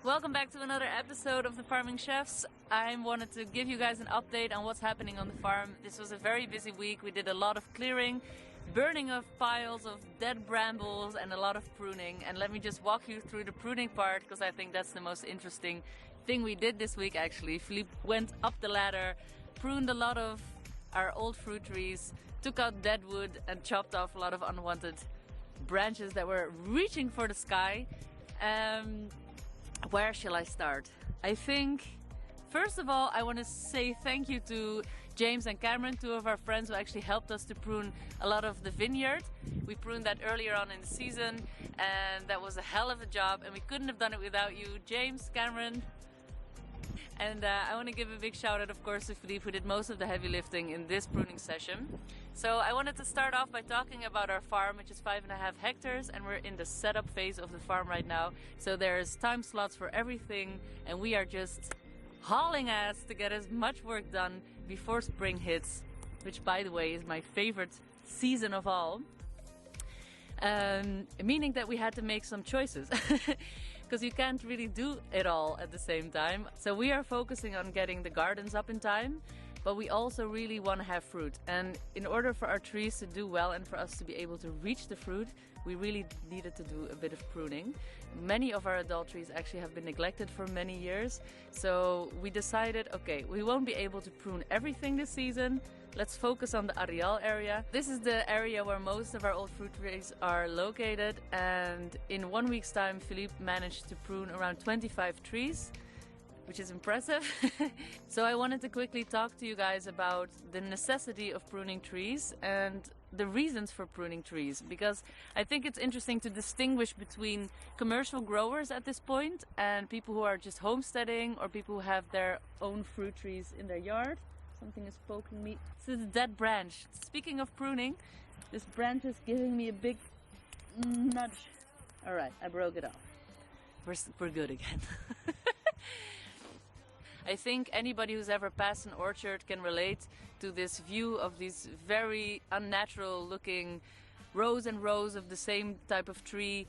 Welcome back to another episode of the Farming Chefs. I wanted to give you guys an update on what's happening on the farm. This was a very busy week. We did a lot of clearing, burning of piles of dead brambles and a lot of pruning. And let me just walk you through the pruning part because I think that's the most interesting thing we did this week actually. Philippe went up the ladder, pruned a lot of our old fruit trees, took out dead wood and chopped off a lot of unwanted branches that were reaching for the sky. Where shall I start? I think, first of all, I want to say thank you to James and Cameron, two of our friends who actually helped us to prune a lot of the vineyard. We pruned that earlier on in the season and that was a hell of a job and we couldn't have done it without you, James, Cameron. And I want to give a big shout out of course to Philippe who did most of the heavy lifting in this pruning session. So I wanted to start off by talking about our farm, which is 5.5 hectares, and we're in the setup phase of the farm right now. So there's time slots for everything and we are just hauling ass to get as much work done before spring hits, which by the way is my favorite season of all. Meaning that we had to make some choices because you can't really do it all at the same time. So we are focusing on getting the gardens up in time, but we also really want to have fruit. And in order for our trees to do well and for us to be able to reach the fruit, we really needed to do a bit of pruning. Many of our adult trees actually have been neglected for many years. So we decided, okay, we won't be able to prune everything this season. Let's focus on the Areal area. This is the area where most of our old fruit trees are located, and in 1 week's time Philippe managed to prune around 25 trees, which is impressive. So I wanted to quickly talk to you guys about the necessity of pruning trees and the reasons for pruning trees, because I think it's interesting to distinguish between commercial growers at this point and people who are just homesteading or people who have their own fruit trees in their yard. Something is poking me. This is a dead branch. Speaking of pruning, this branch is giving me a big nudge. All right, I broke it off. We're good again. I think anybody who's ever passed an orchard can relate to this view of these very unnatural looking rows and rows of the same type of tree,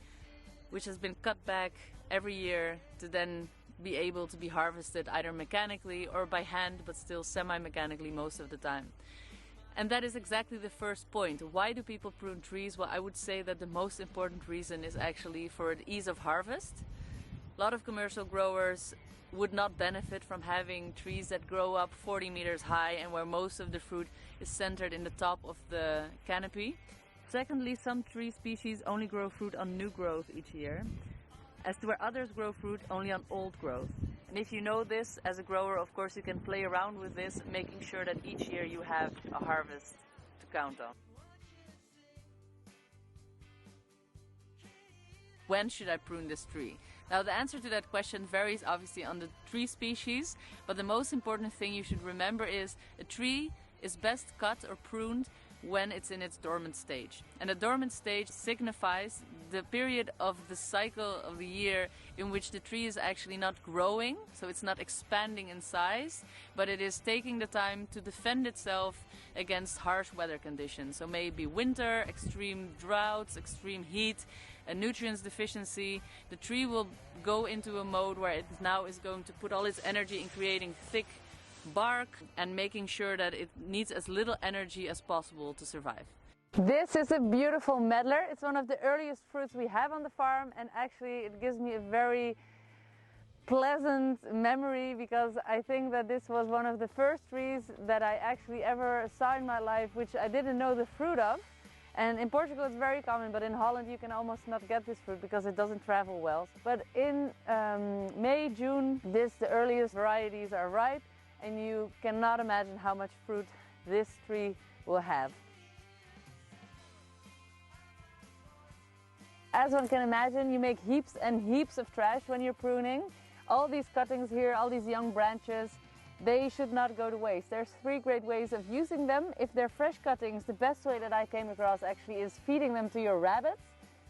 which has been cut back every year to then be able to be harvested either mechanically or by hand, but still semi-mechanically most of the time. And that is exactly the first point. Why do people prune trees? Well, I would say that the most important reason is actually for the ease of harvest. A lot of commercial growers would not benefit from having trees that grow up 40 meters high and where most of the fruit is centered in the top of the canopy. Secondly, some tree species only grow fruit on new growth each year, as to where others grow fruit only on old growth. And if you know this as a grower, of course you can play around with this, making sure that each year you have a harvest to count on. When should I prune this tree? Now the answer to that question varies obviously on the tree species, but the most important thing you should remember is a tree is best cut or pruned when it's in its dormant stage. And the dormant stage signifies the period of the cycle of the year in which the tree is actually not growing, so it's not expanding in size, but it is taking the time to defend itself against harsh weather conditions. So maybe winter, extreme droughts, extreme heat, a nutrients deficiency. The tree will go into a mode where it now is going to put all its energy in creating thick bark and making sure that it needs as little energy as possible to survive. This is a beautiful medlar. It's one of the earliest fruits we have on the farm, and actually it gives me a very pleasant memory because I think that this was one of the first trees that I actually ever saw in my life which I didn't know the fruit of. And in Portugal it's very common, but in Holland you can almost not get this fruit because it doesn't travel well. But in May, June, the earliest varieties are ripe, and you cannot imagine how much fruit this tree will have. As one can imagine, you make heaps and heaps of trash when you're pruning. All these cuttings here, all these young branches, they should not go to waste. There's 3 great ways of using them. If they're fresh cuttings, the best way that I came across actually is feeding them to your rabbits.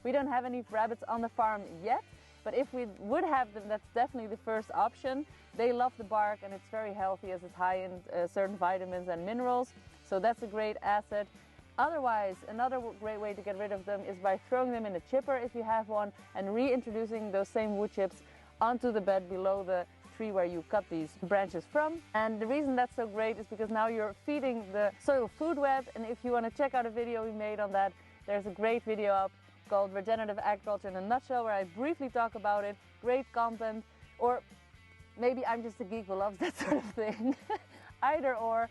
We don't have any rabbits on the farm yet, but if we would have them, that's definitely the first option. They love the bark and it's very healthy as it's high in certain vitamins and minerals. So that's a great asset. Otherwise, another great way to get rid of them is by throwing them in a chipper if you have one and reintroducing those same wood chips onto the bed below the tree where you cut these branches from. And the reason that's so great is because now you're feeding the soil food web. And if you want to check out a video we made on that, there's a great video up called Regenerative Agriculture in a Nutshell, where I briefly talk about it. Great content. Or maybe I'm just a geek who loves that sort of thing. Either or.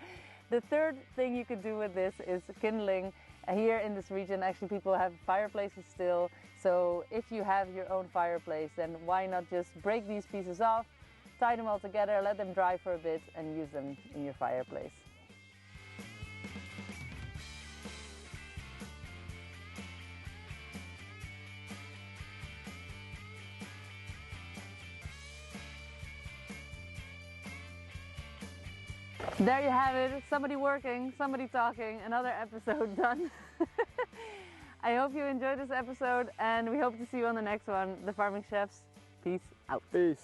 The third thing you could do with this is kindling. Here in this region, actually people have fireplaces still. So if you have your own fireplace, then why not just break these pieces off, tie them all together, let them dry for a bit and use them in your fireplace. There you have it, somebody working, somebody talking, another episode done. I hope you enjoyed this episode and we hope to see you on the next one. The Farming Chefs, peace out. Peace.